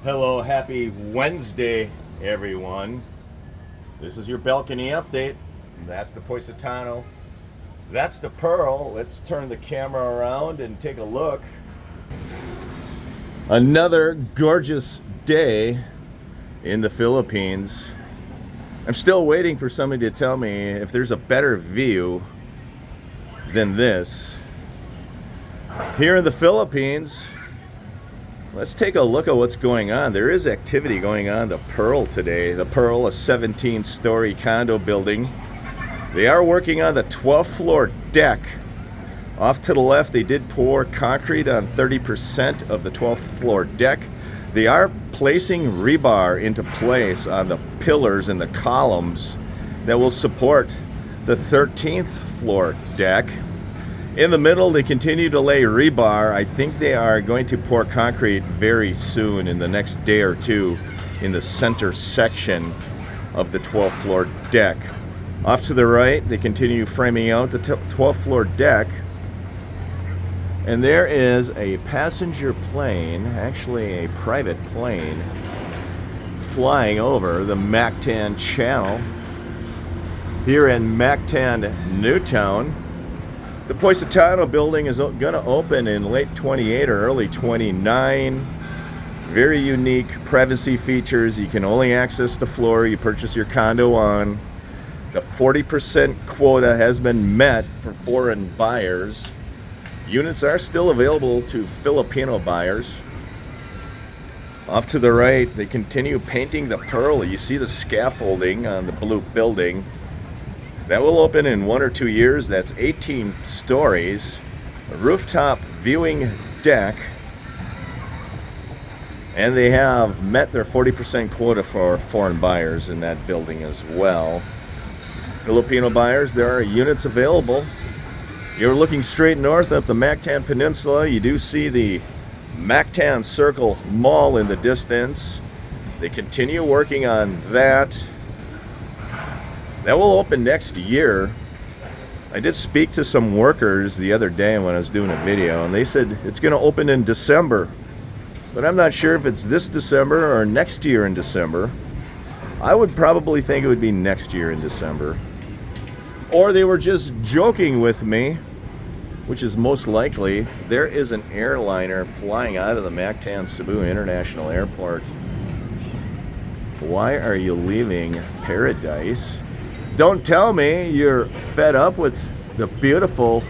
Hello, happy Wednesday, everyone. This is your balcony update. That's the Positano. That's the Pearl. Let's turn the camera around and take a look. Another gorgeous day in the Philippines. I'm still waiting for somebody to tell me if there's a better view than this. Here in the Philippines, let's take a look at what's going on. There is activity going on the Pearl today. The Pearl, a 17-story condo building. They are working on the 12th floor deck. Off to the left, they did pour concrete on 30% of the 12th floor deck. They are placing rebar into place on the pillars and the columns that will support the 13th floor deck. In the middle, they continue to lay rebar. I think they are going to pour concrete very soon, in the next day or two, in the center section of the 12th floor deck. Off to the right, they continue framing out the 12th floor deck. And there is a passenger plane, actually a private plane, flying over the Mactan Channel here in Mactan Newtown. The Positano building is going to open in late 28 or early 29. Very unique privacy features. You can only access the floor you purchase your condo on. The 40% quota has been met for foreign buyers. Units are still available to Filipino buyers. Off to the right, they continue painting the Pearl. You see the scaffolding on the blue building. That will open in 1 or 2 years. That's 18 stories. A rooftop viewing deck. And they have met their 40% quota for foreign buyers in that building as well. Filipino buyers, there are units available. You're looking straight north up the Mactan Peninsula. You do see the Mactan Circle Mall in the distance. They continue working on that. That will open next year. I did speak to some workers the other day when I was doing a video, and they said it's going to open in December. But I'm not sure if it's this December or next year in December. I would probably think it would be next year in December. Or they were just joking with me, which is most likely. There is an airliner flying out of the Mactan Cebu International Airport. Why are you leaving paradise? Don't tell me you're fed up with the beautiful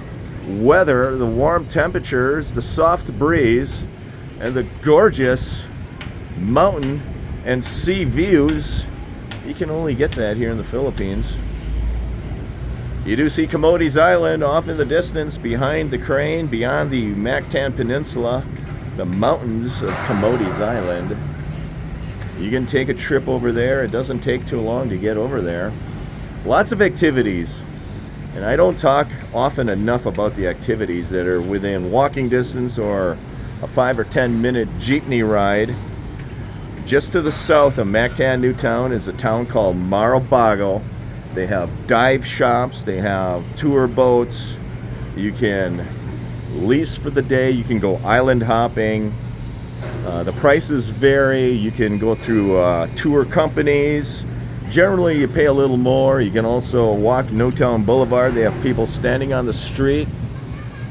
weather, the warm temperatures, the soft breeze, and the gorgeous mountain and sea views. You can only get that here in the Philippines. You do see Camotes Island off in the distance behind the crane, beyond the Mactan Peninsula, the mountains of Camotes Island. You can take a trip over there. It doesn't take too long to get over there. Lots of activities, and I don't talk often enough about the activities that are within walking distance or a 5 or 10 minute jeepney ride. Just to the south of Mactan Newtown is a town called Marabago. They have dive shops, they have tour boats, you can lease for the day, you can go island hopping. The prices vary. You can go through tour companies. Generally, you pay a little more. You can also walk Newtown Boulevard. They have people standing on the street.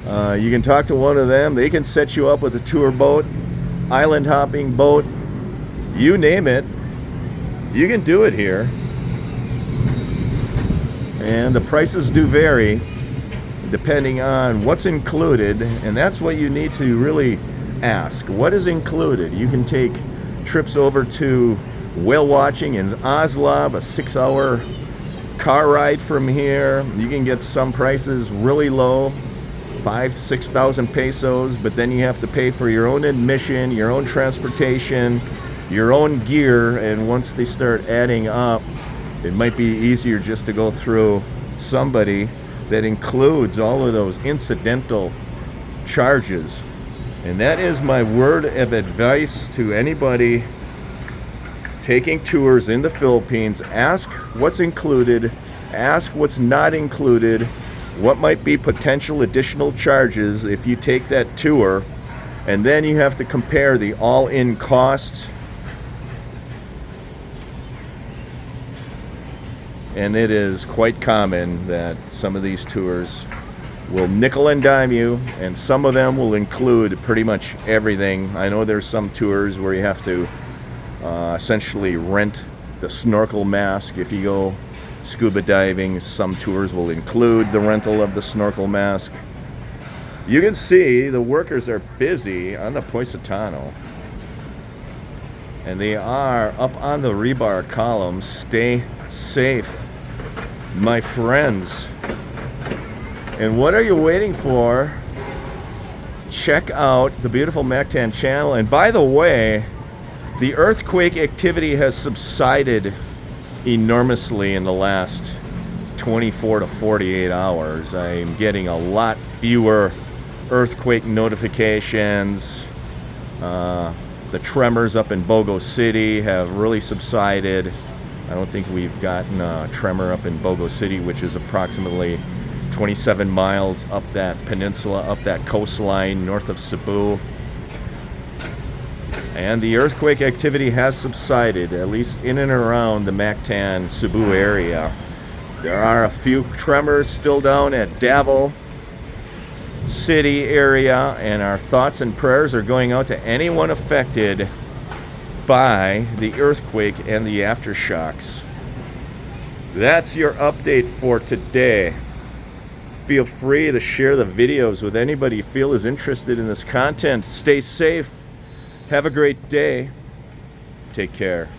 You can talk to one of them. They can set you up with a tour boat, island hopping boat, you name it. You can do it here. And the prices do vary depending on what's included, and that's what you need to really ask. What is included? You can take trips over to whale watching in Oslab, a 6-hour car ride from here. You can get some prices really low, 5,000-6,000 pesos, but then you have to pay for your own admission, your own transportation, your own gear, and once they start adding up, it might be easier just to go through somebody that includes all of those incidental charges. And that is my word of advice to anybody taking tours in the Philippines. Ask what's included, ask what's not included, what might be potential additional charges if you take that tour, and then you have to compare the all-in cost and it is quite common that some of these tours will nickel and dime you, and some of them will include pretty much everything. I know there's some tours where you have to essentially rent the snorkel mask if you go scuba diving. Some tours will include the rental of the snorkel mask. You can see the workers are busy on the Poisitano, and they are up on the rebar columns. Stay safe, my friends. And what are you waiting for? Check out the beautiful Mactan channel. And by the way, the earthquake activity has subsided enormously in the last 24 to 48 hours. I'm getting a lot fewer earthquake notifications. The tremors up in Bogo City have really subsided. I don't think we've gotten a tremor up in Bogo City, which is approximately 27 miles up that peninsula, up that coastline north of Cebu. And the earthquake activity has subsided, at least in and around the Mactan Cebu area. There are a few tremors still down at Davao City area, and our thoughts and prayers are going out to anyone affected by the earthquake and the aftershocks. That's your update for today. Feel free to share the videos with anybody you feel is interested in this content. Stay safe. Have a great day. Take care.